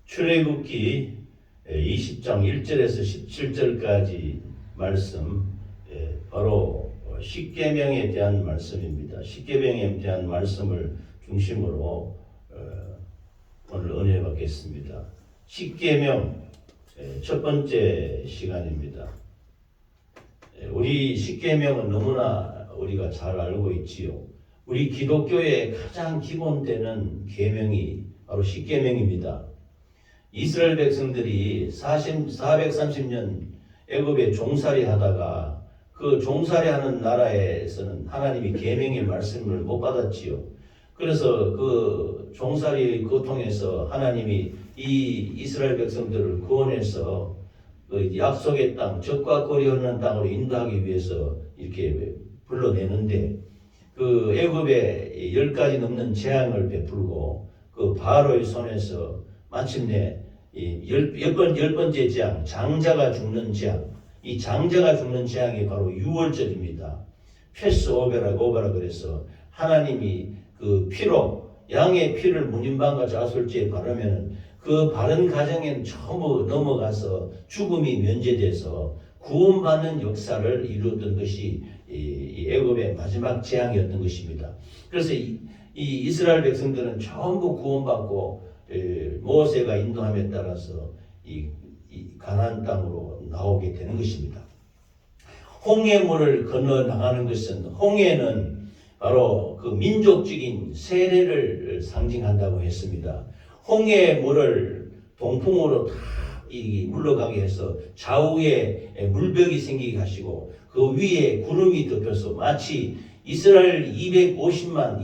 출애굽기 20장 1절에서 17절까지 말씀, 바로 십계명에 대한 말씀입니다. 십계명에 대한 말씀을 중심으로 오늘 은혜 받겠습니다. 십계명 첫 번째 시간입니다. 우리 십계명은 너무나 우리가 잘 알고 있지요. 우리 기독교의 가장 기본되는 계명이 바로 십계명입니다. 이스라엘 백성들이 430년 애굽에 종살이 하다가 그 종살이 하는 나라에서는 하나님이 계명의 말씀을 못 받았지요. 그래서 그 종살이의 고통에서 하나님이 이 이스라엘 백성들을 구원해서 그 약속의 땅, 젖과 꿀이 흐르는 땅으로 인도하기 위해서 이렇게 불러내는데, 그 애굽에 10가지 넘는 재앙을 베풀고 그 바로의 손에서 마침내 열 번째 재앙, 장자가 죽는 재앙, 이 장자가 죽는 재앙이 바로 유월절입니다. 패스오버라 그래서 하나님이 그 피로, 양의 피를 문인방과 자술제에 바르면 그 바른 가정엔 전부 넘어가서 죽음이 면제돼서 구원받는 역사를 이루었던 것이 이 애굽의 마지막 재앙이었던 것입니다. 그래서 이 이스라엘 백성들은 전부 구원받고 모세가 인도함에 따라서 이 가나안 땅으로 나오게 되는 것입니다. 홍해물을 건너 나가는 것은, 홍해는 바로 그 민족적인 세례를 상징한다고 했습니다. 홍해물을 동풍으로 다 물러가게 해서 좌우에 물벽이 생기게 하시고 그 위에 구름이 덮여서 마치 이스라엘 250만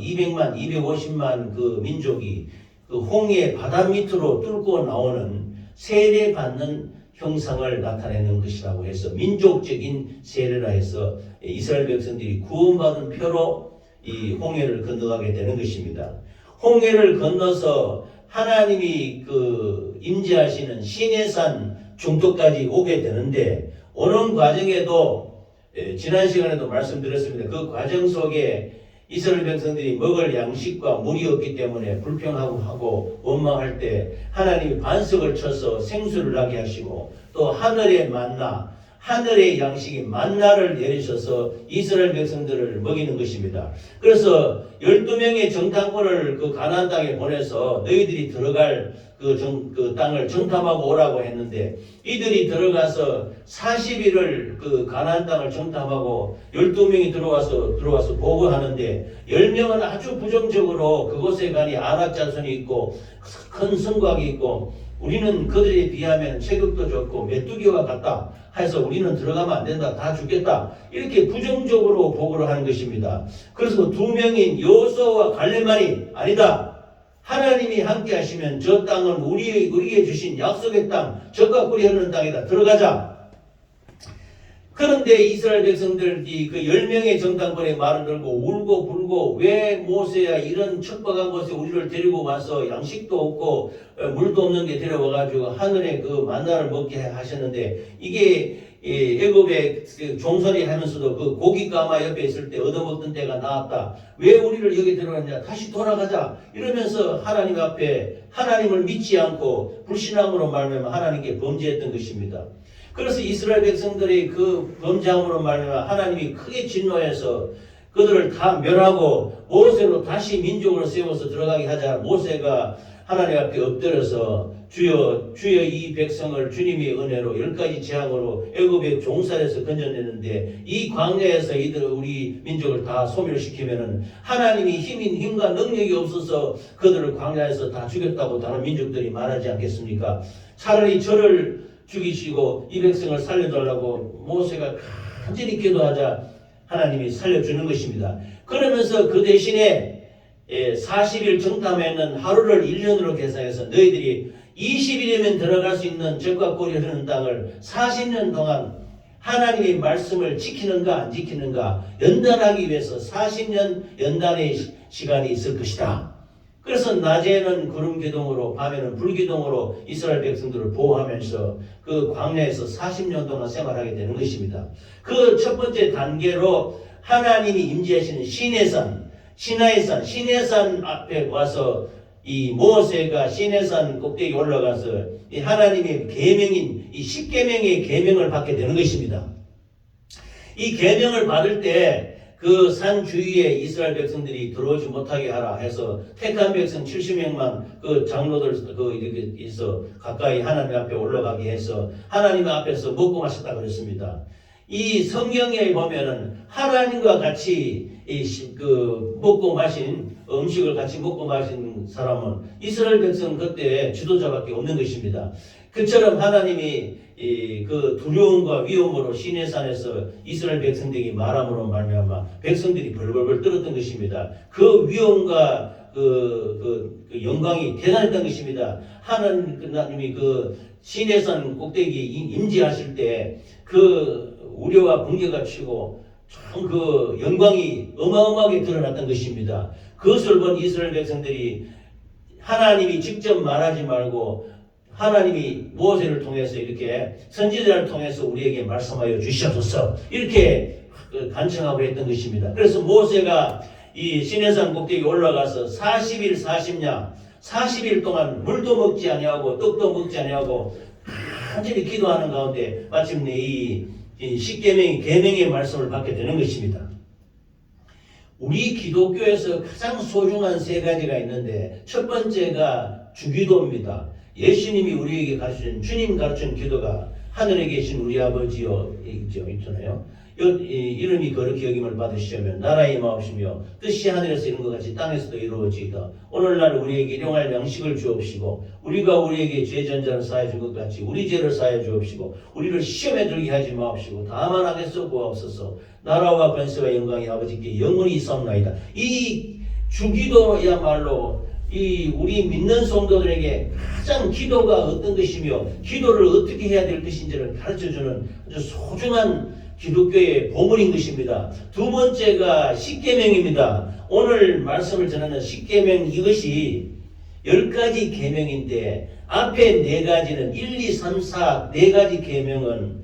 그 민족이 그 홍해 바다 밑으로 뚫고 나오는 세례받는 형상을 나타내는 것이라고 해서 민족적인 세례라 해서 이스라엘 백성들이 구원받은 표로 이 홍해를 건너가게 되는 것입니다. 홍해를 건너서 하나님이 그 임재하시는 시내산 중턱까지 오게 되는데, 오는 과정에도 지난 시간에도 말씀드렸습니다. 그 과정 속에 이스라엘 백성들이 먹을 양식과 물이 없기 때문에 불평하고 원망할 때 하나님이 반석을 쳐서 생수를 나게 하시고, 또 하늘의 만나, 하늘의 양식이 만나를 내리셔서 이스라엘 백성들을 먹이는 것입니다. 그래서 12명의 정탐꾼을 그 가나안 땅에 보내서 너희들이 들어갈 그 땅을 정탐하고 오라고 했는데, 이들이 들어가서 40일을 그 가나안 땅을 정탐하고 12명이 들어와서 보고하는데, 10명은 아주 부정적으로 그곳에 가니 아낙 자손이 있고 큰 성곽이 있고 우리는 그들에 비하면 체격도 좋고 메뚜기와 같다 해서 우리는 들어가면 안 된다, 다 죽겠다, 이렇게 부정적으로 보고를 하는 것입니다. 그래서 2명인 여호수아와 갈렙만이 아니다, 하나님이 함께 하시면 저 땅은 우리에게 주신 약속의 땅, 젖과 꿀이 흐르는 땅이다, 들어가자. 그런데 이스라엘 백성들이 그 10명의 정탐꾼의 말을 들고 울고 불고, 왜 모세야 이런 척박한 곳에 우리를 데리고 와서 양식도 없고 물도 없는 데 데려와가지고 하늘의 그 만나를 먹게 하셨는데, 이게 애굽에 종살이 하면서도 그 고기 가마 옆에 있을 때 얻어먹던 때가 나왔다, 왜 우리를 여기 데려왔냐, 다시 돌아가자, 이러면서 하나님 앞에 하나님을 믿지 않고 불신앙으로 말하면 하나님께 범죄했던 것입니다. 그래서 이스라엘 백성들이 그 범죄함으로 말미암아 하나님이 크게 진노해서 그들을 다 멸하고 모세로 다시 민족으로 세워서 들어가게 하자. 모세가 하나님 앞에 엎드려서 주여 이 백성을 주님의 은혜로 10가지 재앙으로 애굽의 종살에서 건져내는데, 이 광야에서 우리 민족을 다 소멸시키면은 하나님이 힘과 능력이 없어서 그들을 광야에서 다 죽였다고 다른 민족들이 말하지 않겠습니까? 차라리 저를 죽이시고 이 백성을 살려달라고 모세가 간절히 기도하자 하나님이 살려주는 것입니다. 그러면서 그 대신에 40일 정탐에는 하루를 1년으로 계산해서 너희들이 20일이면 들어갈 수 있는 젖과 꿀이 흐르는 땅을 40년 동안 하나님의 말씀을 지키는가 안 지키는가 연단하기 위해서 40년 연단의 시간이 있을 것이다. 그래서 낮에는 구름 기둥으로 밤에는 불 기둥으로 이스라엘 백성들을 보호하면서 그 광야에서 40년 동안 생활하게 되는 것입니다. 그 첫 번째 단계로 하나님이 임재하시는 시내산 앞에 와서 이 모세가 시내산 꼭대기 올라가서 이 하나님의 계명인 이 십계명의 계명을 받게 되는 것입니다. 이 계명을 받을 때 그 산 주위에 이스라엘 백성들이 들어오지 못하게 하라 해서 택한 백성 70명만 그 장로들 이렇게 있어 가까이 하나님 앞에 올라가게 해서 하나님 앞에서 먹고 마셨다 그랬습니다. 이 성경에 보면은 하나님과 같이 먹고 마신 음식을 같이 먹고 마신 사람은 이스라엘 백성 그때 지도자밖에 없는 것입니다. 그처럼 하나님이 그 두려움과 위험으로 시내산에서 이스라엘 백성들이 말함으로 말미암아 백성들이 벌벌벌 떨었던 것입니다. 그 위험과 그 영광이 대단했던 것입니다. 하나님이 그 시내산 꼭대기 임재하실 때 그 우려와 붕괴가 치고 참 그 영광이 어마어마하게 드러났던 것입니다. 그것을 본 이스라엘 백성들이 하나님이 직접 말하지 말고 하나님이 모세를 통해서 이렇게 선지자를 통해서 우리에게 말씀하여 주시옵소서 이렇게 간청하고 했던 것입니다. 그래서 모세가 이 시내산 꼭대기 올라가서 40일 40야 40일 동안 물도 먹지 아니하고 떡도 먹지 아니하고 완전히 기도하는 가운데 마침내 이 십계명의 계명의 말씀을 받게 되는 것입니다. 우리 기독교에서 가장 소중한 세 가지가 있는데 첫 번째가 주기도입니다. 예수님이 우리에게 가르친 주님 가르친 기도가 하늘에 계신 우리 아버지여 있잖아요. 이름이 거룩히 여김을 받으시려면 나라의 마옵시며 뜻이 하늘에서 이룬 것 같이 땅에서도 이루어지이다. 오늘날 우리에게 일용할 양식을 주옵시고 우리가 우리에게 죄 전자를 사해 준 것 같이 우리 죄를 사해 주옵시고 우리를 시험에 들게 하지 마옵시고 다만 악에서 구하옵소서. 나라와 권세와 영광이 아버지께 영원히 있사옵나이다. 이 주기도야말로 우리 믿는 성도들에게 가장 기도가 어떤 것이며 기도를 어떻게 해야 될 것인지를 가르쳐주는 아주 소중한 기독교의 보물인 것입니다. 두 번째가 십계명입니다. 오늘 말씀을 전하는 십계명 이것이 10가지 계명인데 앞에 4가지는 1, 2, 3, 4 4가지 계명은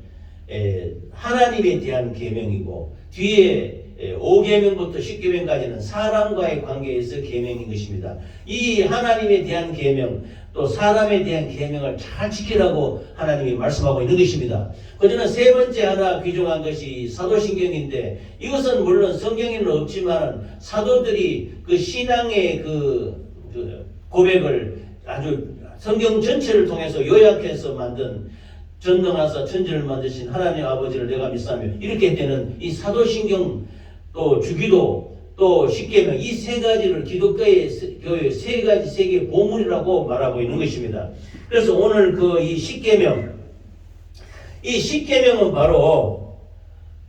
하나님에 대한 계명이고 뒤에 5계명부터 10계명까지는 사람과의 관계에서 계명인 것입니다. 이 하나님에 대한 계명 또 사람에 대한 계명을 잘 지키라고 하나님이 말씀하고 있는 것입니다. 그저는 세 번째 하나 귀중한 것이 사도신경인데 이것은 물론 성경에는 없지만 사도들이 그 신앙의 그 고백을 아주 성경 전체를 통해서 요약해서 만든 전능하사 천지를 만드신 하나님 아버지를 내가 믿사며 이렇게 되는 이 사도신경 또 주기도 또 십계명 이 세 가지를 기독교의 교회 세 가지 세계 보물이라고 말하고 있는 것입니다. 그래서 오늘 이 십계명 이 십계명은 바로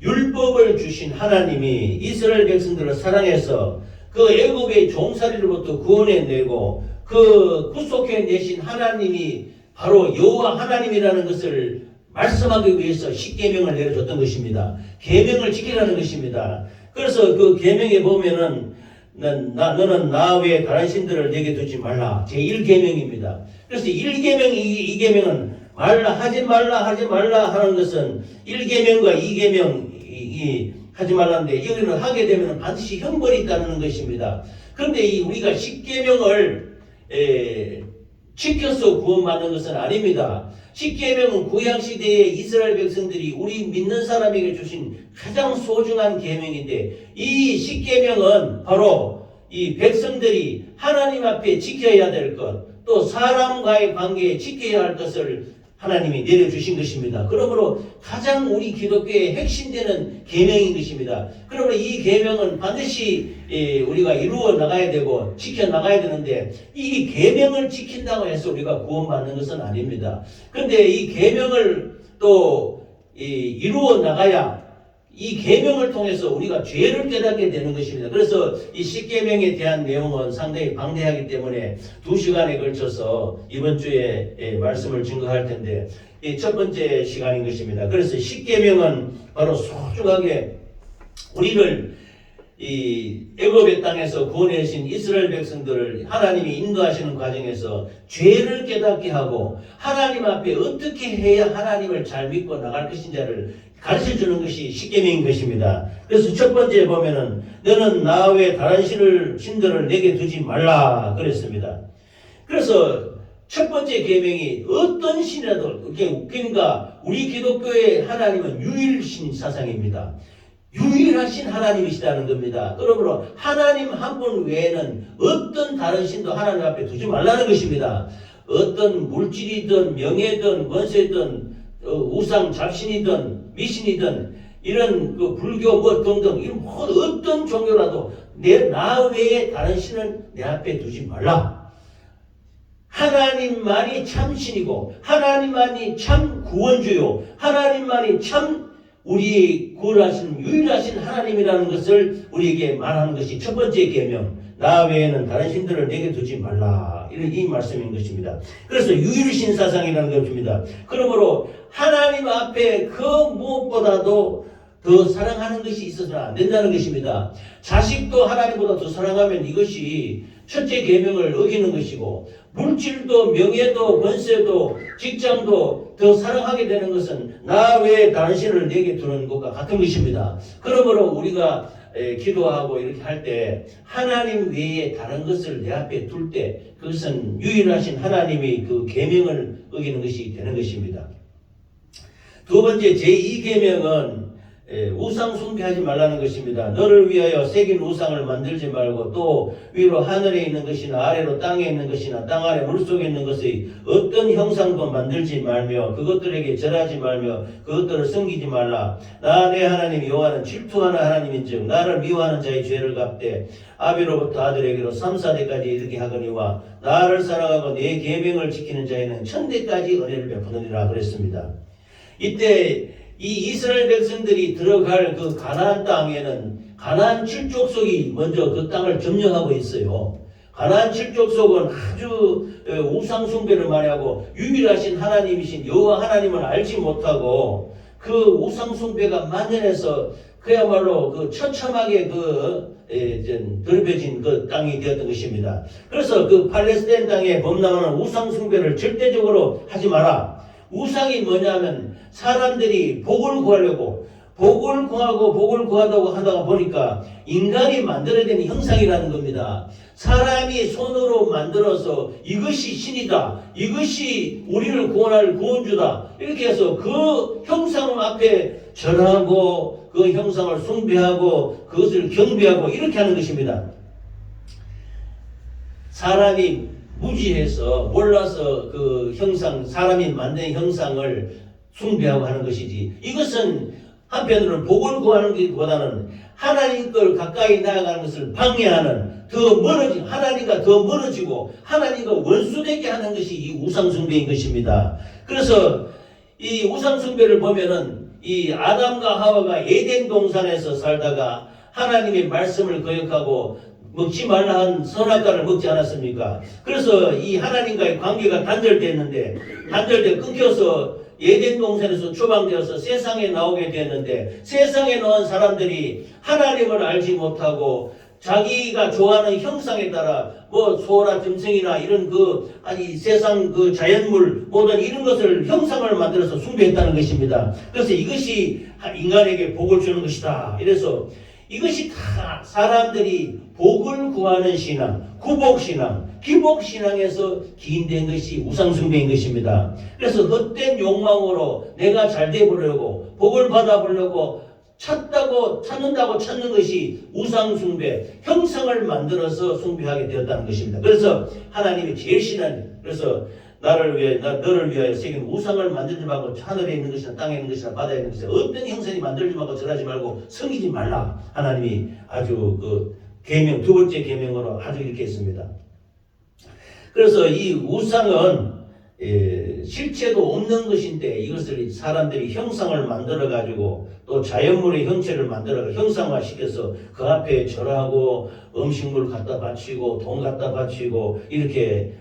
율법을 주신 하나님이 이스라엘 백성들을 사랑해서 그 애굽의 종살이로부터 구원해내고 그 구속해내신 하나님이 바로 여호와 하나님이라는 것을 말씀하기 위해서 십계명을 내려줬던 것입니다. 계명을 지키라는 것입니다. 그래서 그 계명에 보면은 너는 나 외에 다른 신들을 내게 두지 말라. 제1계명입니다. 그래서 1계명, 2계명은 하지 말라 하는 것은 1계명과 2계명 하지 말라는데 여기는 하게 되면 반드시 형벌이 있다는 것입니다. 그런데 우리가 십계명을 지켜서 구원받는 것은 아닙니다. 십계명은 구약시대에 이스라엘 백성들이 우리 믿는 사람에게 주신 가장 소중한 계명인데 이 십계명은 바로 이 백성들이 하나님 앞에 지켜야 될 것, 또 사람과의 관계에 지켜야 할 것을 하나님이 내려주신 것입니다. 그러므로 가장 우리 기독교의 핵심되는 계명인 것입니다. 그러므로 이 계명은 반드시 우리가 이루어 나가야 되고 지켜 나가야 되는데 이 계명을 지킨다고 해서 우리가 구원받는 것은 아닙니다. 그런데 이 계명을 또 이루어 나가야 이 계명을 통해서 우리가 죄를 깨닫게 되는 것입니다. 그래서 이 십계명에 대한 내용은 상당히 방대하기 때문에 2시간에 걸쳐서 이번 주에 말씀을 증거할 텐데 첫 번째 시간인 것입니다. 그래서 십계명은 바로 소중하게 우리를 이 애굽의 땅에서 구원해주신 이스라엘 백성들을 하나님이 인도하시는 과정에서 죄를 깨닫게 하고 하나님 앞에 어떻게 해야 하나님을 잘 믿고 나갈 것인지를 가르쳐주는 것이 십계명인 것입니다. 그래서 첫 번째 보면은 너는 나 외에 다른 신들을 내게 두지 말라 그랬습니다. 그래서 첫 번째 계명이 어떤 신이라도, 그러니까 우리 기독교의 하나님은 유일신 사상입니다. 유일하신 하나님이시다는 겁니다. 그러므로 하나님 한 분 외에는 어떤 다른 신도 하나님 앞에 두지 말라는 것입니다. 어떤 물질이든 명예든 권세든 우상 잡신이든 미신이든 이런 그 불교 뭐 등등 이런 어떤 종교라도 나 외에 다른 신은 내 앞에 두지 말라. 하나님만이 참 신이고 하나님만이 참 구원주요 하나님만이 참 우리 구원하신 유일하신 하나님이라는 것을 우리에게 말하는 것이 첫 번째 계명. 나 외에는 다른 신들을 내게 두지 말라. 이런 이 말씀인 것입니다. 그래서 유일신 사상이라는 것입니다. 그러므로 하나님 앞에 그 무엇보다도 더 사랑하는 것이 있어서는 안 된다는 것입니다. 자식도 하나님보다 더 사랑하면 이것이 첫째 계명을 어기는 것이고 물질도 명예도 권세도 직장도 더 사랑하게 되는 것은 나 외에 다른 신을 내게 두는 것과 같은 것입니다. 그러므로 우리가 기도하고 이렇게 할 때 하나님 외에 다른 것을 내 앞에 둘 때 그것은 유일하신 하나님의 그 계명을 어기는 것이 되는 것입니다. 두 번째 제2계명은 우상 숭배하지 말라는 것입니다. 너를 위하여 새긴 우상을 만들지 말고 또 위로 하늘에 있는 것이나 아래로 땅에 있는 것이나 땅 아래 물속에 있는 것의 어떤 형상도 만들지 말며 그것들에게 절하지 말며 그것들을 섬기지 말라. 나 내 하나님 여호와는 질투하는 하나님인즉 나를 미워하는 자의 죄를 갚되 아비로부터 아들에게로 3, 4대까지 이르게 하거니와 나를 사랑하고 내 계명을 지키는 자에는 1000대까지 은혜를 베푸느니라 그랬습니다. 이때 이 이스라엘 백성들이 들어갈 그 가나안 땅에는 가나안 7족속이 먼저 그 땅을 점령하고 있어요. 가나안 7족속은 아주 우상 숭배를 많이 하고 유일하신 하나님이신 여호와 하나님을 알지 못하고 그 우상 숭배가 만연해서 그야말로 그 처참하게 더럽혀진 그 땅이 되었던 것입니다. 그래서 그 팔레스타인 땅에 범람하는 우상 숭배를 절대적으로 하지 마라. 우상이 뭐냐면 사람들이 복을 구하려고 복을 구하고 복을 구하다고 하다가 보니까 인간이 만들어낸 형상이라는 겁니다. 사람이 손으로 만들어서 이것이 신이다. 이것이 우리를 구원할 구원주다. 이렇게 해서 그 형상 앞에 절하고 그 형상을 숭배하고 그것을 경배하고 이렇게 하는 것입니다. 사람이 무지해서 몰라서 그 형상, 사람이 만든 형상을 숭배하고 하는 것이지 이것은 한편으로는 복을 구하는 것보다는 하나님 걸 가까이 나아가는 것을 방해하는 하나님과 더 멀어지고 하나님과 원수되게 하는 것이 이 우상숭배인 것입니다. 그래서 이 우상숭배를 보면은 이 아담과 하와가 에덴 동산에서 살다가 하나님의 말씀을 거역하고 먹지 말라 한 선악과를 먹지 않았습니까? 그래서 이 하나님과의 관계가 단절됐는데 끊겨서 에덴 동산에서 추방되어서 세상에 나오게 됐는데 세상에 나온 사람들이 하나님을 알지 못하고 자기가 좋아하는 형상에 따라 뭐 소나 짐승이나 이런 세상 그 자연물 모든 이런 것을 형상을 만들어서 숭배했다는 것입니다. 그래서 이것이 인간에게 복을 주는 것이다. 이래서 이것이 다 사람들이 복을 구하는 신앙, 구복신앙, 기복신앙에서 기인된 것이 우상숭배인 것입니다. 그래서 헛된 욕망으로 내가 잘 되보려고 복을 받아보려고 찾는다고 찾는 것이 우상숭배, 형상을 만들어서 숭배하게 되었다는 것입니다. 그래서 하나님이 제일 신한, 그래서 너를 위하여 새긴 우상을 만들지 말고 하늘에 있는 것이나 땅에 있는 것이나 바다에 있는 것이나 어떤 형상이 만들지 말고 절하지 말고 섬기지 말라. 하나님이 아주 계명, 두 번째 계명으로 아주 이렇게 했습니다. 그래서 이 우상은 실체도 없는 것인데 이것을 사람들이 형상을 만들어 가지고 또 자연물의 형체를 만들어 형상화 시켜서 그 앞에 절하고 음식물 갖다 바치고 돈 갖다 바치고 이렇게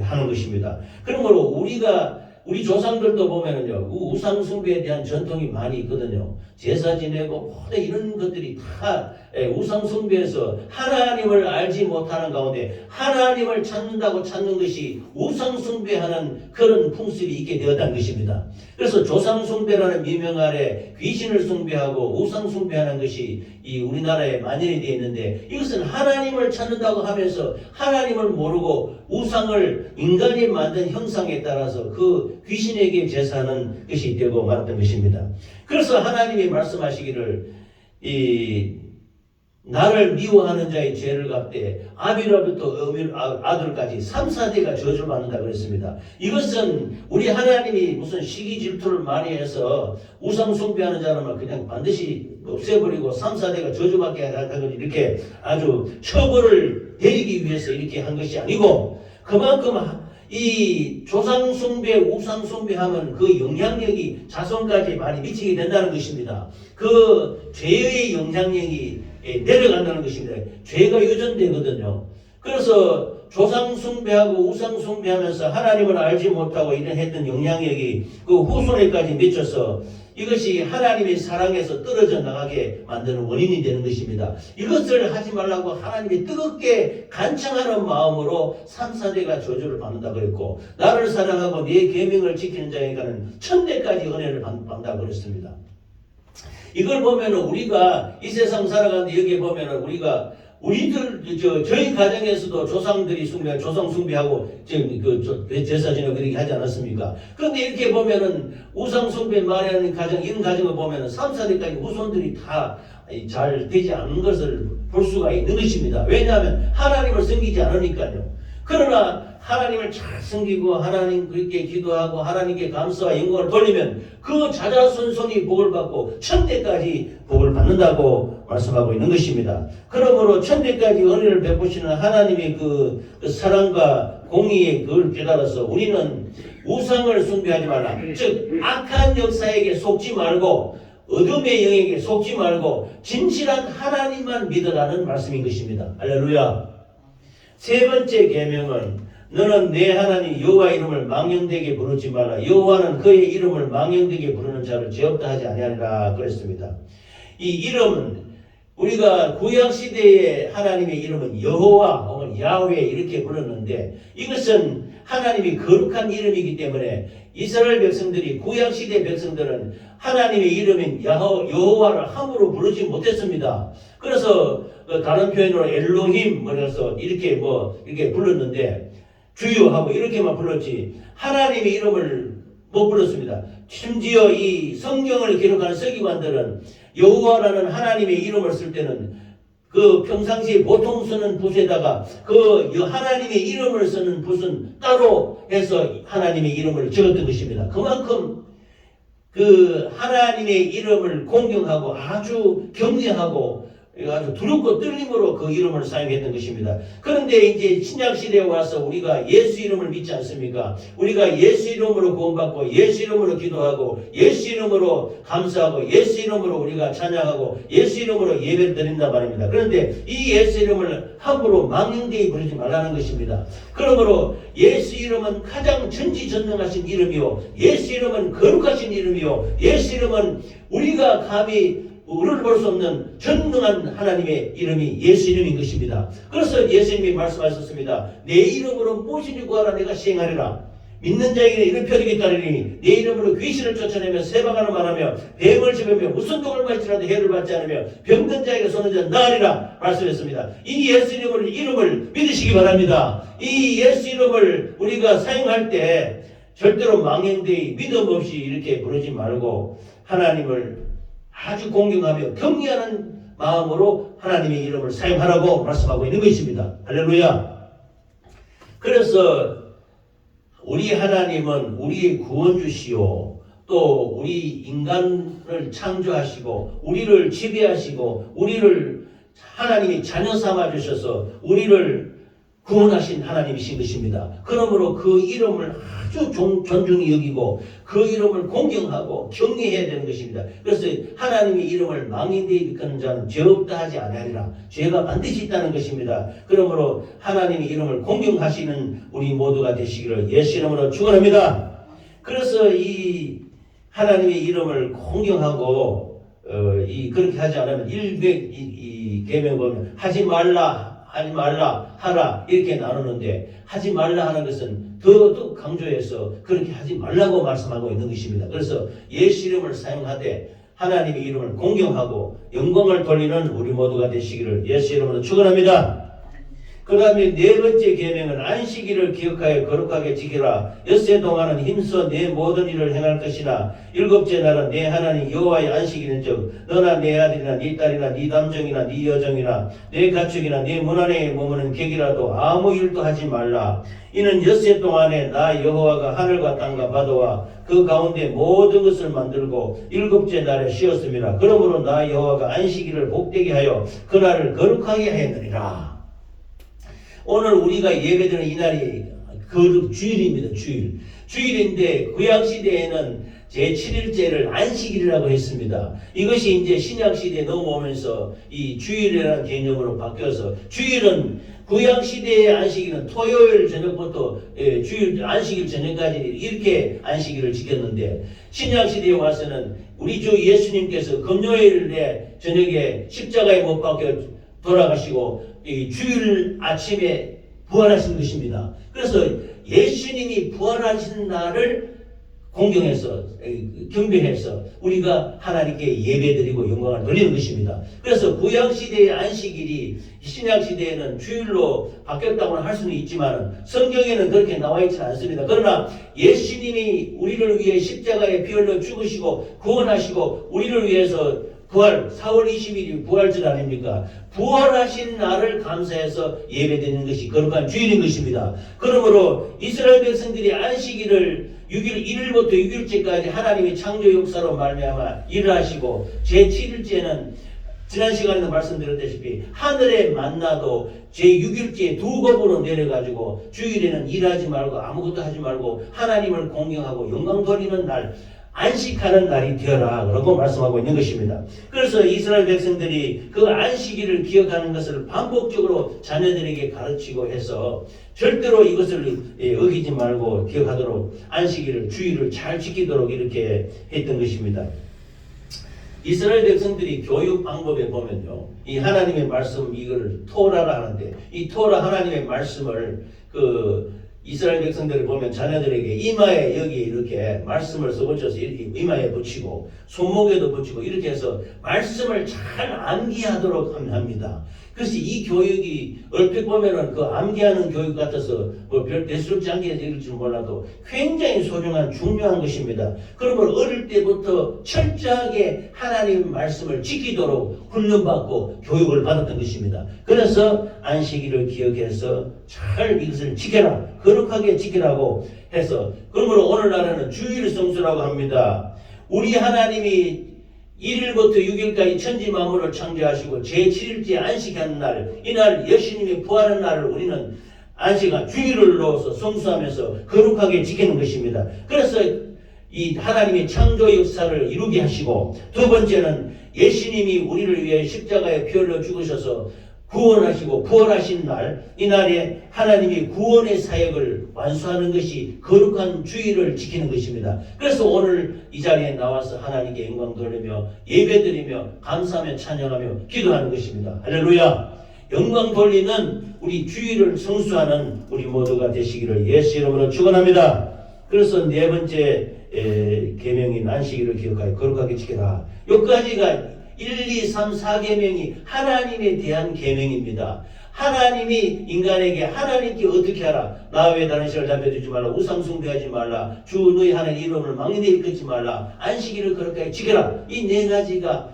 하는 것입니다. 그러므로 우리가 우리 조상들도 보면은요, 우상 숭배에 대한 전통이 많이 있거든요. 제사 지내고 모든 이런 것들이 다 우상 숭배에서 하나님을 알지 못하는 가운데 하나님을 찾는다고 찾는 것이 우상 숭배하는 그런 풍습이 있게 되었다는 것입니다. 그래서 조상 숭배라는 미명 아래 귀신을 숭배하고 우상 숭배하는 것이 이 우리나라에 만연이 되어 있는데, 이것은 하나님을 찾는다고 하면서 하나님을 모르고 우상을 인간이 만든 형상에 따라서 그 귀신에게 제사하는 것이 되고 말았던 것입니다. 그래서 하나님이 말씀하시기를 나를 미워하는 자의 죄를 갚되 아비로부터 아들까지 3, 4대가 저주를 받는다 그랬습니다. 이것은 우리 하나님이 무슨 시기 질투를 많이 해서 우상 숭배하는 자라면 그냥 반드시 없애버리고 3, 4대가 저주받게 하는 이렇게 아주 처벌을 내리기 위해서 이렇게 한 것이 아니고, 그만큼 이 조상 숭배, 우상 숭배하면 그 영향력이 자손까지 많이 미치게 된다는 것입니다. 그 죄의 영향력이 내려간다는 것입니다. 죄가 유전되거든요. 그래서 조상 숭배하고 우상 숭배하면서 하나님을 알지 못하고 이런 했던 영향력이 그 후손에까지 미쳐서 이것이 하나님의 사랑에서 떨어져 나가게 만드는 원인이 되는 것입니다. 이것을 하지 말라고 하나님이 뜨겁게 간청하는 마음으로 3, 4대가 저주를 받는다 그랬고, 나를 사랑하고 내 계명을 지키는 자에게는 1000대까지 은혜를 받는다 그랬습니다. 이걸 보면은 우리가 이 세상 살아가는데 여기에 보면은 저희 가정에서도 조상들이 조상 숭배하고 제사 지내고 그렇게 하지 않았습니까? 그런데 이렇게 보면은 우상 숭배 말하는 가정, 이런 가정을 보면은 3, 4대까지 후손들이 다 잘 되지 않는 것을 볼 수가 있는 것입니다. 왜냐하면 하나님을 섬기지 않으니까요. 그러나 하나님을 잘 섬기고 하나님 그렇게 기도하고 하나님께 감사와 영광을 돌리면 그 자자손손이 복을 받고 1000대까지 복을 받는다고 말씀하고 있는 것입니다. 그러므로 1000대까지 은혜를 베푸시는 하나님의 그 사랑과 공의의 그걸 깨달아서 우리는 우상을 숭배하지 말라. 즉 악한 역사에게 속지 말고 어둠의 영에게 속지 말고 진실한 하나님만 믿으라는 말씀인 것입니다. 할렐루야. 세 번째 계명은 너는 내 하나님 여호와 이름을 망령되게 부르지 말라. 여호와는 그의 이름을 망령되게 부르는 자를 죄없다 하지 아니하리라 그랬습니다. 이 이름은 우리가 구약시대의 하나님의 이름은 여호와 혹은 야훼 이렇게 불렀는데, 이것은 하나님이 거룩한 이름이기 때문에 이스라엘 백성들이, 구약시대 백성들은 하나님의 이름인 여호와를 함부로 부르지 못했습니다. 그래서 다른 표현으로 엘로힘 그래서 이렇게 불렀는데, 주여하고 이렇게만 불렀지 하나님의 이름을 못 불렀습니다. 심지어 이 성경을 기록하는 서기관들은 여호와라는 하나님의 이름을 쓸 때는 그 평상시에 보통 쓰는 붓에다가 그 하나님의 이름을 쓰는 붓은 따로 해서 하나님의 이름을 적었던 것입니다. 그만큼 그 하나님의 이름을 공경하고 아주 경외하고 아주 두렵고 떨림으로 그 이름을 사용했던 것입니다. 그런데 이제 신약시대에 와서 우리가 예수 이름을 믿지 않습니까? 우리가 예수 이름으로 구원받고 예수 이름으로 기도하고 예수 이름으로 감사하고 예수 이름으로 우리가 찬양하고 예수 이름으로 예배를 드린단 말입니다. 그런데 이 예수 이름을 함부로 망령되이 부르지 말라는 것입니다. 그러므로 예수 이름은 가장 전지전능하신 이름이요, 예수 이름은 거룩하신 이름이요, 예수 이름은 우리가 감히 우리를 볼 수 없는 전능한 하나님의 이름이 예수 이름인 것입니다. 그래서 예수님이 말씀하셨습니다. 내 이름으로 무엇이니 구하라 내가 시행하리라. 믿는 자에게는 이런 표적이 따르니 내 이름으로 귀신을 쫓아내며 세방하는 말하며 뱀을 집으며 무슨 독을 마실지라도 해를 받지 않으며 병든 자에게 손을 쥐어 나으리라 말씀했습니다. 이 예수 이름을 믿으시기 바랍니다. 이 예수 이름을 우리가 사용할 때 절대로 망령되이 믿음 없이 이렇게 부르지 말고 하나님을 아주 공경하며 경외하는 마음으로 하나님의 이름을 사용하라고 말씀하고 있는 것입니다. 할렐루야. 그래서 우리 하나님은 우리의 구원주시오, 또 우리 인간을 창조하시고 우리를 지배하시고 우리를 하나님이 자녀 삼아 주셔서 우리를 구원하신 하나님이신 것입니다. 그러므로 그 이름을 아주 존중히 여기고 그 이름을 공경하고 경외해야 되는 것입니다. 그래서 하나님의 이름을 망령되이 일컫는 자는 죄 없다 하지 아니하리라. 죄가 반드시 있다는 것입니다. 그러므로 하나님의 이름을 공경하시는 우리 모두가 되시기를 예수 이름으로 축원합니다. 그래서 이 하나님의 이름을 공경하고 그렇게 하지 않으면 이 계명 보면 하지 말라 하라 이렇게 나누는데 하지 말라 하는 것은 더 강조해서 그렇게 하지 말라고 말씀하고 있는 것입니다. 그래서 예수 이름을 사용하되 하나님의 이름을 공경하고 영광을 돌리는 우리 모두가 되시기를 예수 이름으로 축원합니다. 그 다음에 네 번째 계명은 안식일을 기억하여 거룩하게 지키라. 엿새 동안은 힘써 내 모든 일을 행할 것이나 일곱째 날은 내 하나님 여호와의 안식일인즉 너나 내 아들이나 네 딸이나 네 남종이나 네 여종이나 내 가축이나 내 문 안에 머무는 객이라도 아무 일도 하지 말라. 이는 엿새 동안에 나 여호와가 하늘과 땅과 바다와 그 가운데 모든 것을 만들고 일곱째 날에 쉬었습니다. 그러므로 나 여호와가 안식일을 복되게 하여 그날을 거룩하게 하였느니라. 오늘 우리가 예배드리는 이날이 주일입니다. 주일인데 구약시대에는 제7일째를 안식일이라고 했습니다. 이것이 이제 신약시대에 넘어오면서 이 주일이라는 개념으로 바뀌어서 주일은 구약시대의 안식일은 토요일 저녁부터 주일 안식일 저녁까지 이렇게 안식일을 지켰는데 신약시대에 와서는 우리 주 예수님께서 금요일에 저녁에 십자가에 못 박혀 돌아가시고 이 주일 아침에 부활하신 것입니다. 그래서 예수님이 부활하신 날을 공경해서 경배해서 우리가 하나님께 예배드리고 영광을 돌리는 것입니다. 그래서 구약시대의 안식일이 신약시대에는 주일로 바뀌었다고 할 수는 있지만 성경에는 그렇게 나와 있지는 않습니다. 그러나 예수님이 우리를 위해 십자가에 피 흘려 죽으시고 구원하시고 우리를 위해서 부활 4월 20일이 부활절 아닙니까? 부활하신 날을 감사해서 예배드리는 것이 거룩한 주일인 것입니다. 그러므로 이스라엘 백성들이 안식일을 6일 1일부터 6일째까지 하나님의 창조 역사로 말미암아 일을 하시고 제7일째는 지난 시간에도 말씀드렸다시피 하늘의 만나도 제6일째 두 겁으로 내려가지고 주일에는 일하지 말고 아무것도 하지 말고 하나님을 공경하고 영광 돌리는 날 안식하는 날이 되어라 라고 말씀하고 있는 것입니다. 그래서 이스라엘 백성들이 그 안식일을 기억하는 것을 반복적으로 자녀들에게 가르치고 해서 절대로 이것을 어기지 말고 기억하도록 안식일을 주일을 잘 지키도록 이렇게 했던 것입니다. 이스라엘 백성들이 교육 방법에 보면요, 이 하나님의 말씀 이걸 토라라 하는데 이 토라 하나님의 말씀을 이스라엘 백성들을 보면 자녀들에게 이마에 여기 이렇게 말씀을 써붙여서 이렇게 이마에 붙이고 손목에도 붙이고 이렇게 해서 말씀을 잘 암기하도록 합니다. 그래서 이 교육이 얼핏 보면은 그 암기하는 교육 같아서 별 대수롭지 않게 읽을 줄 몰라도 굉장히 소중한 중요한 것입니다. 그러면 어릴 때부터 철저하게 하나님 말씀을 지키도록 훈련받고 교육을 받았던 것입니다. 그래서 안식일을 기억해서 잘 이것을 지켜라, 거룩하게 지키라고 해서 그러므로 오늘날에는 주일 성수라고 합니다. 우리 하나님이 1일부터 6일까지 천지 만물을 창조하시고 제7일째 안식하는 날, 이날 예수님이 부활한 날을 우리는 안식한 주일을 넣어서 성수하면서 거룩하게 지키는 것입니다. 그래서 이 하나님의 창조 역사를 이루게 하시고 두 번째는 예수님이 우리를 위해 십자가에 피 흘려 죽으셔서 구원하시고 부활하신 날, 이날에 하나님이 구원의 사역을 완수하는 것이 거룩한 주일을 지키는 것입니다. 그래서 오늘 이 자리에 나와서 하나님께 영광 돌리며 예배드리며 감사하며 찬양하며 기도하는 것입니다. 할렐루야. 영광 돌리는 우리 주일을 성수하는 우리 모두가 되시기를 예수 이름으로 축원합니다. 그래서 네 번째 계명인 안식일을 기억하여 거룩하게 지켜라. 여기까지가 1, 2, 3, 4계명이 하나님에 대한 계명입니다. 하나님이 인간에게 하나님께 어떻게 하라. 나 외에 다른 신을 잡혀두지 말라. 우상 숭배하지 말라. 주 너희 하나님 이름을 망대에 일컫지 말라. 안식일을 거룩하게 지켜라. 이 네 가지가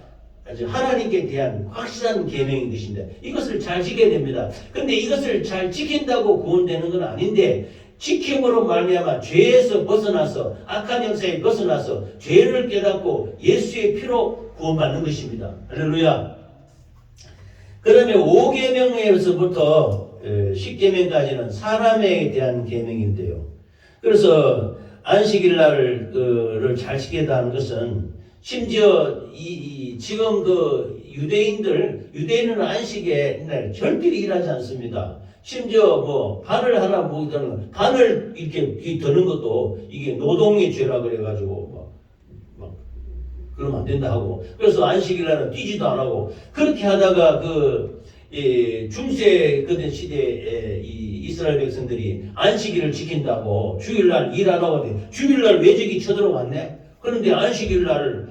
아주 하나님께 대한 확실한 계명인 것입니다. 이것을 잘 지켜야 됩니다. 근데 이것을 잘 지킨다고 구원되는 건 아닌데 지킴으로 말미암아 죄에서 벗어나서 악한 영상에 벗어나서 죄를 깨닫고 예수의 피로 구원받는 것입니다. 할렐루야. 그다음에 5계명에서부터 10계명까지는 사람에 대한 계명인데요. 그래서 안식일 날을 잘 지켜야 하는 것은 심지어 지금 유대인은 안식에 절대로 일하지 않습니다. 심지어 뭐 반을 하나 먹이다는 반을 이렇게 드는 것도 이게 노동의 죄라 그래가지고 막 그러면 안 된다 하고 그래서 안식일날은 뛰지도 안 하고 그렇게 하다가 중세 그때 시대에 이 이스라엘 백성들이 안식일을 지킨다고 주일날 일 안 하고 주일날 외적이 쳐들어왔네. 그런데 안식일날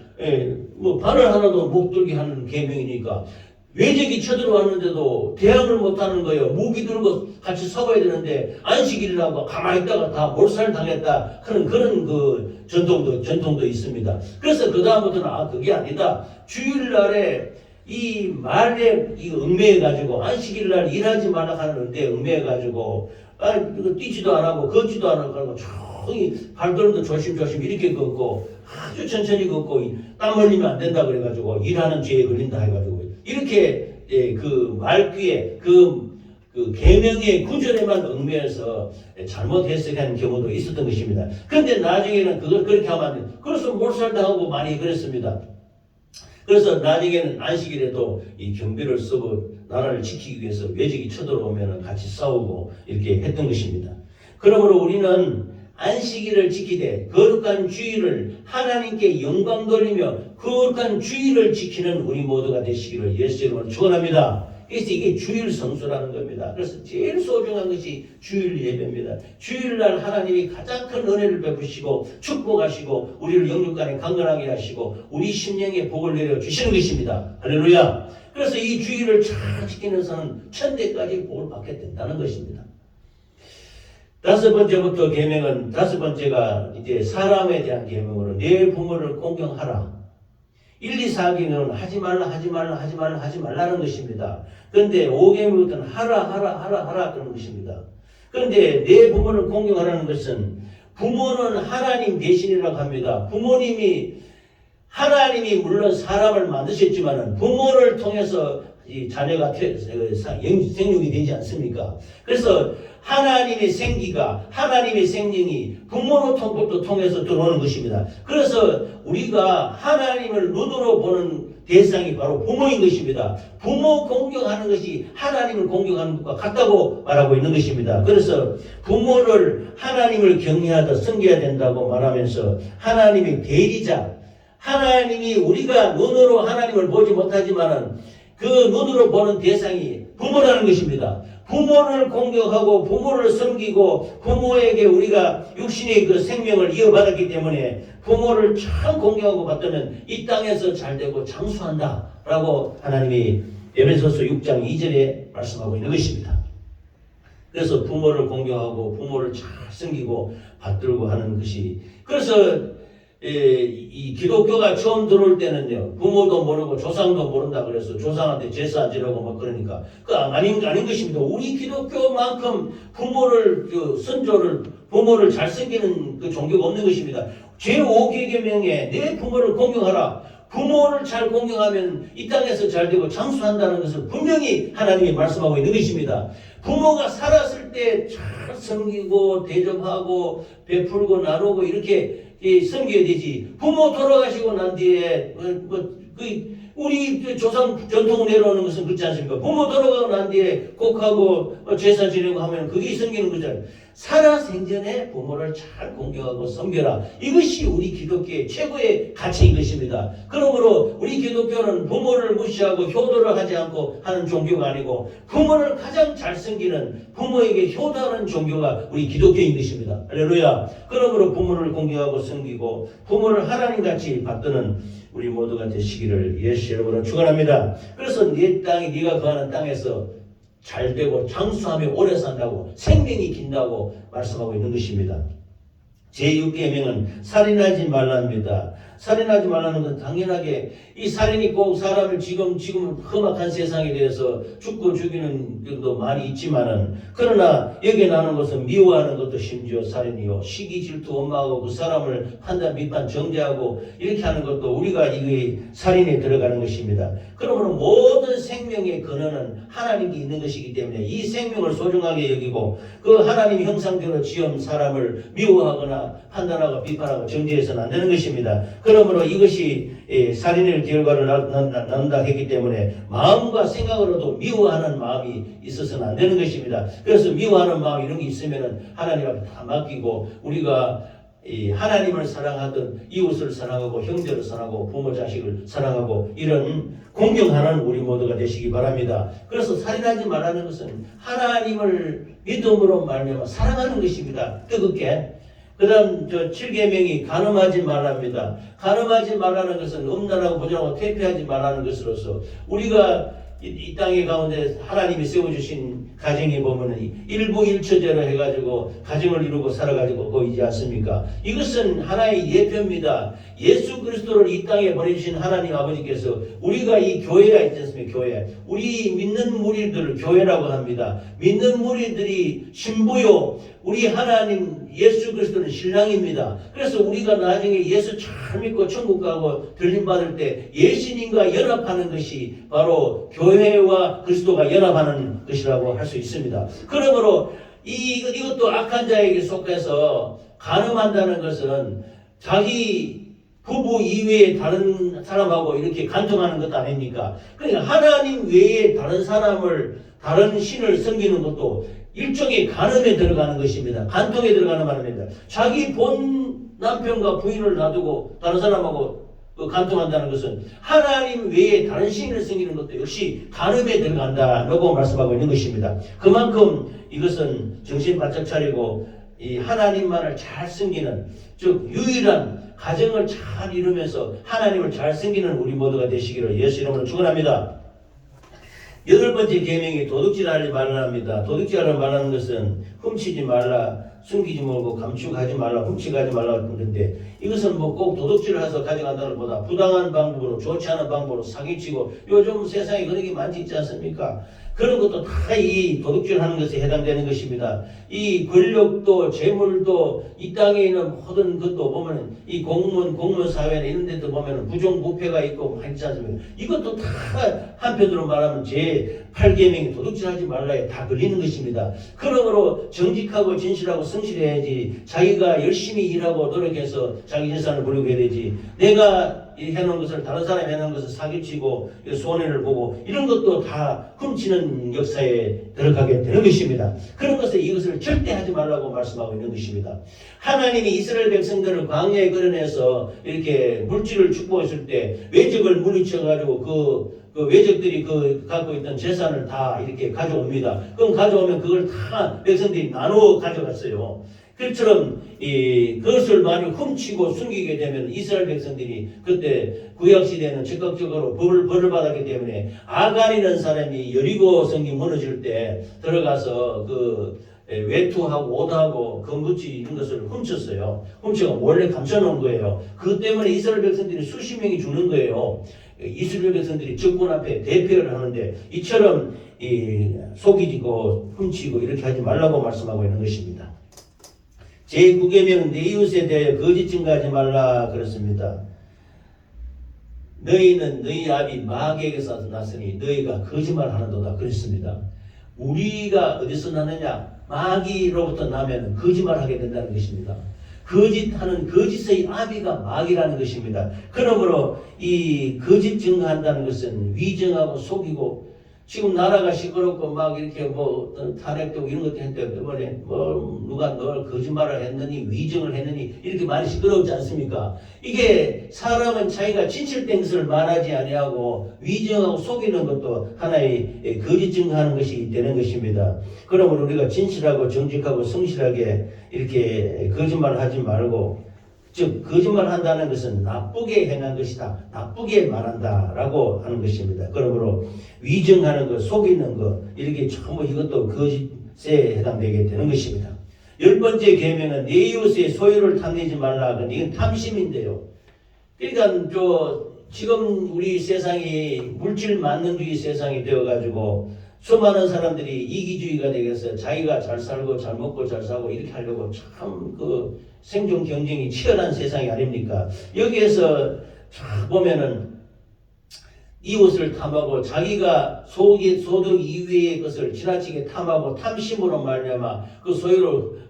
뭐 반을 하나도 못 들게 하는 계명이니까 외적이 쳐들어왔는데도 대항을 못하는 거예요. 무기 들고 같이 싸워야 되는데 안식일이라고 가만히 있다가 다 몰살당했다 하는 그런 그 전통도 있습니다. 그래서 그 다음부터는 그게 아니다. 주일날에 이 말에 얽매여가지고 안식일날 일하지 말라 하는데 얽매여가지고 뛰지도 안 하고 걷지도 안 하고 조용히 발걸음도 조심조심 이렇게 걷고 아주 천천히 걷고 땀 흘리면 안 된다 그래가지고 일하는 죄에 걸린다 해가지고 이렇게 그 말귀에 그 계명의 구절에만 얽매여서 잘못 해석하는 경우도 있었던 것입니다. 그런데 나중에는 그걸 그렇게 하면 안 돼. 그래서 몰살당하고 많이 그랬습니다. 그래서 나중에는 안식일에도 이 경비를 쓰고 나라를 지키기 위해서 외적이 쳐들어오면 같이 싸우고 이렇게 했던 것입니다. 그러므로 우리는 안식일을 지키되 거룩한 주일을 하나님께 영광 돌리며 거룩한 주일을 지키는 우리 모두가 되시기를 예수 이름으로 축원합니다. 그래서 이게 주일 성수라는 겁니다. 그래서 제일 소중한 것이 주일 예배입니다. 주일날 하나님이 가장 큰 은혜를 베푸시고 축복하시고 우리를 영육간에 강건하게 하시고 우리 심령에 복을 내려주시는 것입니다. 할렐루야. 그래서 이 주일을 잘 지키는 사람은 천대까지 복을 받게 된다는 것입니다. 다섯 번째부터 계명은 다섯 번째가 이제 사람에 대한 계명으로 내 부모를 공경하라. 1, 2, 4계명은 하지 말라는 것입니다. 그런데 5계명부터는 하라 그런 것입니다. 그런데 내 부모를 공경하라는 것은 부모는 하나님 대신이라고 합니다. 하나님이 물론 사람을 만드셨지만 부모를 통해서 이 자녀가 생육이 되지 않습니까? 그래서 하나님의 생기가 하나님의 생명이 부모로부터 통해서 들어오는 것입니다. 그래서 우리가 하나님을 눈으로 보는 대상이 바로 부모인 것입니다. 부모 공경하는 것이 하나님을 공경하는 것과 같다고 말하고 있는 것입니다. 그래서 부모를 하나님을 경외하다 섬겨야 된다고 말하면서 하나님의 대리자 하나님이 우리가 눈으로 하나님을 보지 못하지만은 그 눈으로 보는 대상이 부모라는 것입니다. 부모를 공경하고 부모를 섬기고 부모에게 우리가 육신의 그 생명을 이어받았기 때문에 부모를 참 공경하고 받으면 이 땅에서 잘되고 장수한다 라고 하나님이 에베소서 6장 2절에 말씀하고 있는 것입니다. 그래서 부모를 공경하고 부모를 잘 섬기고 받들고 하는 것이 그래서 이 기독교가 처음 들어올 때는요 부모도 모르고 조상도 모른다 그래서 조상한테 제사 안 지라고 막 그러니까 그 아닌 것입니다. 우리 기독교만큼 선조를 부모를 잘 섬기는 그 종교가 없는 것입니다. 제5계명에 내 부모를 공경하라. 부모를 잘 공경하면 이 땅에서 잘 되고 장수한다는 것을 분명히 하나님이 말씀하고 있는 것입니다. 부모가 살았을 때 잘 섬기고 대접하고 베풀고 나누고 이렇게 섬겨야 되지. 부모 돌아가시고 난 뒤에 우리 조상 전통 내려오는 것은 그렇지 않습니까? 부모 돌아가고 난 뒤에 곡하고 제사 지내고 하면 그게 섬기는 거잖아요. 살아생전에 부모를 잘 공경하고 섬겨라. 이것이 우리 기독교의 최고의 가치인 것입니다. 그러므로 우리 기독교는 부모를 무시하고 효도를 하지 않고 하는 종교가 아니고 부모를 가장 잘 섬기는 부모에게 효도하는 종교가 우리 기독교인 것입니다. 할렐루야. 그러므로 부모를 공경하고 섬기고 부모를 하나님같이 받드는 우리 모두가 되시기를 예수 이름으로 축원합니다. 그래서 네 땅이 네가 거하는 땅에서 잘되고 장수하며 오래 산다고 생명이 긴다고 말씀하고 있는 것입니다. 제6계명은 살인하지 말랍니다. 살인하지 말라는 건 당연하게 이 살인이 꼭 사람을 지금 험악한 세상에 대해서 죽고 죽이는 것도 많이 있지만은 그러나 여기에 나오는 것은 미워하는 것도 심지어 살인이요 시기 질투 원망하고 그 사람을 판단 비판 정죄하고 이렇게 하는 것도 우리가 이게 살인에 들어가는 것입니다. 그러므로 모든 생명의 근원은 하나님께 있는 것이기 때문에 이 생명을 소중하게 여기고 그 하나님 형상대로 지은 사람을 미워하거나 판단하고 비판하고 정죄해서는 안 되는 것입니다. 그러므로 이것이 살인의 결과를 낳는다 했기 때문에 마음과 생각으로도 미워하는 마음이 있어서는 안 되는 것입니다. 그래서 미워하는 마음 이런 게 있으면은 하나님 앞에 다 맡기고 우리가 하나님을 사랑하던 이웃을 사랑하고 형제를 사랑하고 부모 자식을 사랑하고 이런 공경하는 우리 모두가 되시기 바랍니다. 그래서 살인하지 말라는 것은 하나님을 믿음으로 말미암아 사랑하는 것입니다. 뜨겁게. 그 다음 7계명이 간음하지 말랍니다. 간음하지 말라는 것은 음란하고 부정하고 퇴폐하지 말라는 것으로서 우리가 이 땅의 가운데 하나님이 세워주신 가정에 보면은 일부일처제로 해가지고 가정을 이루고 살아가지고 보이지 않습니까? 이것은 하나의 예표입니다. 예수 그리스도를 이 땅에 보내주신 하나님 아버지께서 우리가 이 교회가 있지 않습니까? 교회. 우리 믿는 무리들을 교회라고 합니다. 믿는 무리들이 신부요. 우리 하나님 예수 그리스도는 신랑입니다. 그래서 우리가 나중에 예수 잘 믿고 천국 가고 들림받을 때 예수님과 연합하는 것이 바로 교회와 그리스도가 연합하는 것이라고 할 수 있습니다. 그러므로 이것도 악한 자에게 속해서 간음한다는 것은 자기 부부 이외에 다른 사람하고 이렇게 간통하는 것 아닙니까? 그러니까 하나님 외에 다른 신을 섬기는 것도 일종의 간음에 들어가는 것입니다. 간통에 들어가는 말입니다. 자기 본 남편과 부인을 놔두고 다른 사람하고 간통한다는 것은 하나님 외에 다른 신을 섬기는 것도 역시 간음에 들어간다라고 말씀하고 있는 것입니다. 그만큼 이것은 정신 바짝 차리고 이 하나님만을 잘 섬기는, 즉 유일한 가정을 잘 이루면서 하나님을 잘 섬기는 우리 모두가 되시기를 예수 이름으로 축원합니다. 8번째 계명이 도둑질하지 말라합니다. 도둑질하지 말라는 것은 훔치지 말라, 숨기지 말고 감축하지 말라, 훔치가지 말라 그러는데 이것은 뭐 꼭 도둑질을 해서 가져간다는 것보다 부당한 방법으로, 좋지 않은 방법으로 사기치고 요즘 세상에 그런 게 많지 있지 않습니까? 그런 것도 다 이 도둑질하는 것에 해당되는 것입니다. 이 권력도 재물도 이 땅에 있는 모든 것도 보면 이 공무원 사회나 이런 데도 보면 부정부패가 있고 많지 않습니까? 이것도 다 한편으로 말하면 제8계명이 도둑질하지 말라에 다 걸리는 것입니다. 그러므로 정직하고 진실하고 성실해야지, 자기가 열심히 일하고 노력해서 자기 재산을 벌려고 해야 되지, 내가 해놓은 것을 다른 사람이 해놓은 것을 사기치고 손해를 보고 이런 것도 다 훔치는 역사에 들어가게 되는 것입니다. 그런 것을 이것을 절대 하지 말라고 말씀하고 있는 것입니다. 하나님이 이스라엘 백성들을 광야에 끌어내서 이렇게 물질을 축복했을 때 외적을 물리쳐가지고 그 외적들이 갖고 있던 재산을 다 이렇게 가져옵니다. 그럼 가져오면 그걸 다 백성들이 나누어 가져갔어요. 그처럼 그것을 많이 훔치고 숨기게 되면 이스라엘 백성들이 그때 구약시대는 적극적으로 벌을 받았기 때문에 아간이라는 사람이 여리고 성이 무너질 때 들어가서 외투하고 옷하고 금붙이 이런 것을 훔쳤어요. 훔쳐가 몰래 감춰놓은 거예요. 그것 때문에 이스라엘 백성들이 수십 명이 죽는 거예요. 이스라엘 백성들이 적군 앞에 대표를 하는데 이처럼 속이고 훔치고 이렇게 하지 말라고 말씀하고 있는 것입니다. 제9계명은 내 이웃에 대하여 거짓 증거하지 말라 그렇습니다. 너희는 너희 아비 마귀에게서 났으니 너희가 거짓말하는도다 그랬습니다. 우리가 어디서 나느냐? 마귀로부터 나면 거짓말하게 된다는 것입니다. 거짓하는 거짓의 아비가 마귀라는 것입니다. 그러므로 이 거짓 증거한다는 것은 위증하고 속이고, 지금 나라가 시끄럽고 막 이렇게 탄핵되고 이런 것도 했는데 이번에 누가 널 거짓말을 했느니 위증을 했느니 이렇게 많이 시끄럽지 않습니까? 이게 사람은 자기가 진실된 것을 말하지 아니하고 위증하고 속이는 것도 하나의 거짓 증거하는 것이 되는 것입니다. 그러므로 우리가 진실하고 정직하고 성실하게 이렇게 거짓말을 하지 말고, 즉 거짓말한다는 것은 나쁘게 행한 것이다, 나쁘게 말한다라고 하는 것입니다. 그러므로 위증하는 것, 속이는 것 이렇게 전부 이것도 거짓에 해당되게 되는 것입니다. 10번째 계명은 내 이웃의 소유를 탐내지 말라. 이건 탐심인데요. 그러니까 지금 우리 세상이 물질 만능주의 세상이 되어가지고 수많은 사람들이 이기주의가 되겠어요. 자기가 잘 살고 잘 먹고 잘 사고 이렇게 하려고 참 생존 경쟁이 치열한 세상이 아닙니까? 여기에서 쫙 보면은 이웃을 탐하고 자기가 소득 이외의 것을 지나치게 탐하고 탐심으로 말미암아 그 소유를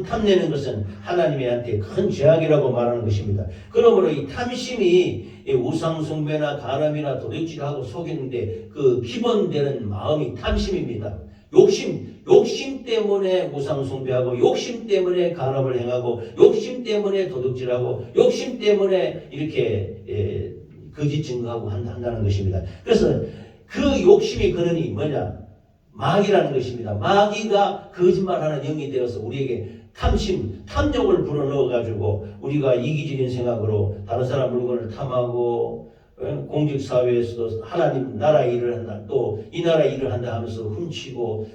탐내는 것은 하나님한테 큰 죄악이라고 말하는 것입니다. 그러므로 이 탐심이 우상 숭배나 간음이나 도둑질하고 속이는데 그 기본되는 마음이 탐심입니다. 욕심 때문에 우상 숭배하고 욕심 때문에 간음을 행하고 욕심 때문에 도둑질하고 욕심 때문에 이렇게 거짓 증거하고 한다는 것입니다. 그래서 그 욕심의 근원이 뭐냐? 마귀라는 것입니다. 마귀가 거짓말하는 영이 되어서 우리에게 탐욕을 불어넣어가지고 우리가 이기적인 생각으로 다른 사람 물건을 탐하고 공직사회에서도 하나님 나라 일을 한다, 또 이 나라 일을 한다 하면서 훔치고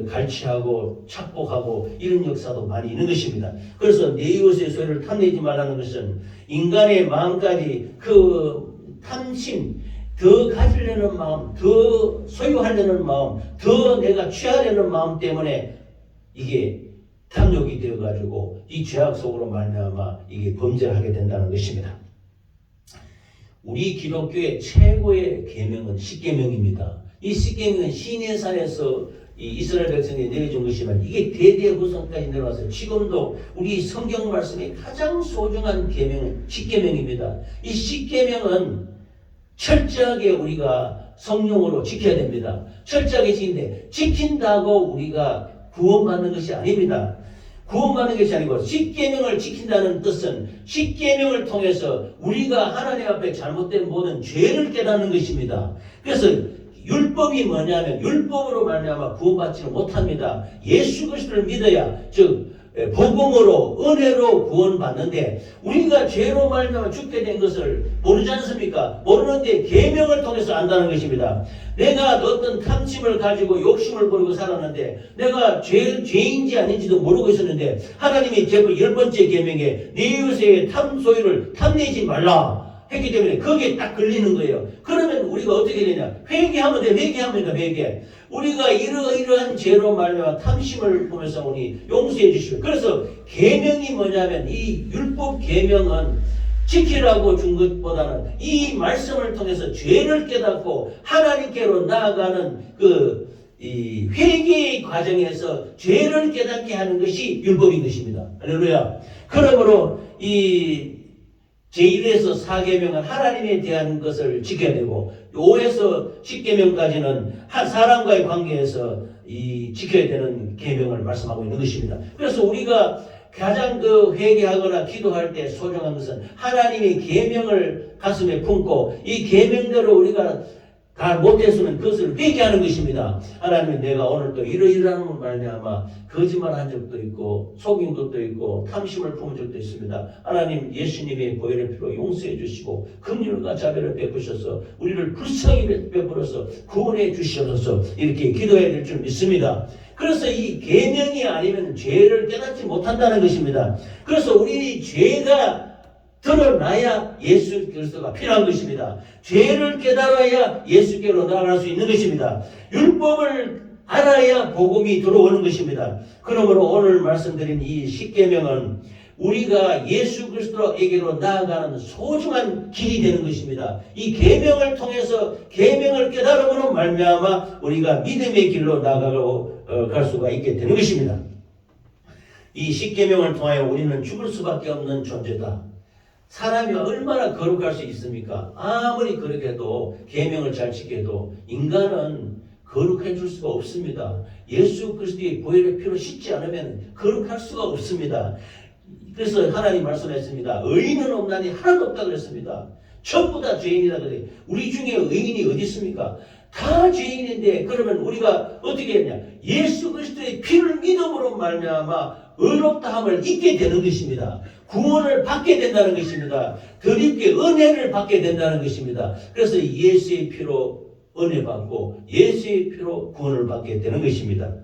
갈취하고 착복하고 이런 역사도 많이 있는 것입니다. 그래서 내 이웃의 소유를 탐내지 말라는 것은 인간의 마음까지 그 탐심, 더 가지려는 마음, 더 소유하려는 마음, 더 내가 취하려는 마음 때문에 이게 탐욕이 되어가지고 이 죄악 속으로 말미암아 이게 범죄를 하게 된다는 것입니다. 우리 기독교의 최고의 계명은 십계명입니다. 이 십계명은 시내산에서 이 이스라엘 백성이 내려준 것이지만 이게 대대후손까지 내려와서 지금도 우리 성경 말씀의 가장 소중한 계명은 십계명입니다. 이 십계명은 철저하게 우리가 성령으로 지켜야 됩니다. 철저하게 지키는데 지킨다고 우리가 구원받는 것이 아닙니다. 구원받는 것이 아니고 십계명을 지킨다는 뜻은 십계명을 통해서 우리가 하나님 앞에 잘못된 모든 죄를 깨닫는 것입니다. 그래서 율법이 뭐냐면 율법으로 말미암아 구원받지는 못합니다. 예수 그리스도를 믿어야 즉 복음으로 은혜로 구원받는데 우리가 죄로 말미암아 죽게 된 것을 모르지 않습니까? 모르는데 계명을 통해서 안다는 것입니다. 내가 어떤 탐심을 가지고 욕심을 부리고 살았는데 내가 죄인지 아닌지도 모르고 있었는데 하나님이 제발 10번째 계명에 네 이웃의 소유를 탐내지 말라 했기 때문에 거기에 딱 걸리는 거예요. 그러면 우리가 어떻게 되냐? 회개하면 돼. 회개합니다. 회개. 우리가 이러한 죄로 말미암아 탐심을 보면서 우리 용서해 주시고, 그래서 계명이 뭐냐면 이 율법 계명은 지키라고 준 것보다는 이 말씀을 통해서 죄를 깨닫고 하나님께로 나아가는 이 회개의 과정에서 죄를 깨닫게 하는 것이 율법인 것입니다. 할렐루야. 그러므로 이 제1에서 4계명은 하나님에 대한 것을 지켜야 되고 5에서 10계명까지는 한 사람과의 관계에서 지켜야 되는 계명을 말씀하고 있는 것입니다. 그래서 우리가 가장 회개하거나 기도할 때 소중한 것은 하나님의 계명을 가슴에 품고 이 계명대로 우리가 다 못했으면 그것을 회개하는 것입니다. 하나님, 내가 오늘 또 이러이러한 말미암아 거짓말한 적도 있고 속인 것도 있고 탐심을 품은 적도 있습니다. 하나님, 예수님의 보혈의 피로 용서해 주시고 긍휼과 자비를 베푸셔서 우리를 불쌍히 베풀어서 구원해 주셔서 이렇게 기도해야 될 줄 믿습니다. 그래서 이 계명이 아니면 죄를 깨닫지 못한다는 것입니다. 그래서 우리 죄가 드러나야 예수 그리스도가 필요한 것입니다. 죄를 깨달아야 예수께로 나아갈 수 있는 것입니다. 율법을 알아야 복음이 들어오는 것입니다. 그러므로 오늘 말씀드린 이 십계명은 우리가 예수 그리스도에게로 나아가는 소중한 길이 되는 것입니다. 이 계명을 통해서 계명을 깨달음으로 말미암아 우리가 믿음의 길로 나아가고 갈 수가 있게 되는 것입니다. 이 십계명을 통하여 우리는 죽을 수밖에 없는 존재다. 사람이 얼마나 거룩할 수 있습니까? 아무리 그렇게 해도 계명을 잘 지켜도 인간은 거룩해질 수가 없습니다. 예수 그리스도의 보혈의 피로 씻지 않으면 거룩할 수가 없습니다. 그래서 하나님 말씀했습니다. 의인은 없나니 하나도 없다 그랬습니다. 전부 다 죄인이라 그래. 우리 중에 의인이 어디 있습니까? 다 죄인인데 그러면 우리가 어떻게 했냐? 예수 그리스도의 피를 믿음으로 말미암아 의롭다함을 잊게 되는 것입니다. 구원을 받게 된다는 것입니다. 더 깊게 은혜를 받게 된다는 것입니다. 그래서 예수의 피로 은혜 받고 예수의 피로 구원을 받게 되는 것입니다.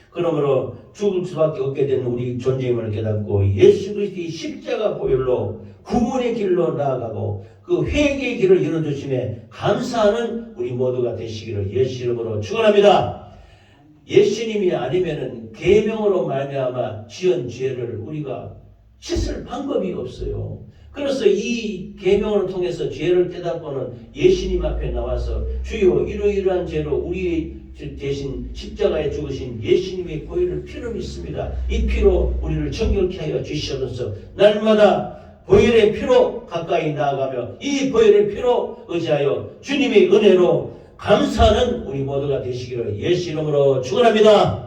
그러므로 죽을 수밖에 없게 되는 우리 존재임을 깨닫고 예수 그리스도의 십자가 보혈로 구원의 길로 나아가고 그 회개의 길을 열어주심에 감사하는 우리 모두가 되시기를 예수 이름으로 축원합니다. 예수님이 아니면은 계명으로 말미암아 지은 죄를 우리가 씻을 방법이 없어요. 그래서 이 계명을 통해서 죄를 깨닫고는 예수님 앞에 나와서 주여 이러이러한 죄로 우리 대신 십자가에 죽으신 예수님의 보혈을 피를 믿습니다. 이 피로 우리를 정결케 하여 주시옵소서. 날마다 보혈의 피로 가까이 나아가며 이 보혈의 피로 의지하여 주님의 은혜로 감사하는 우리 모두가 되시기를 예수 이름으로 축원합니다.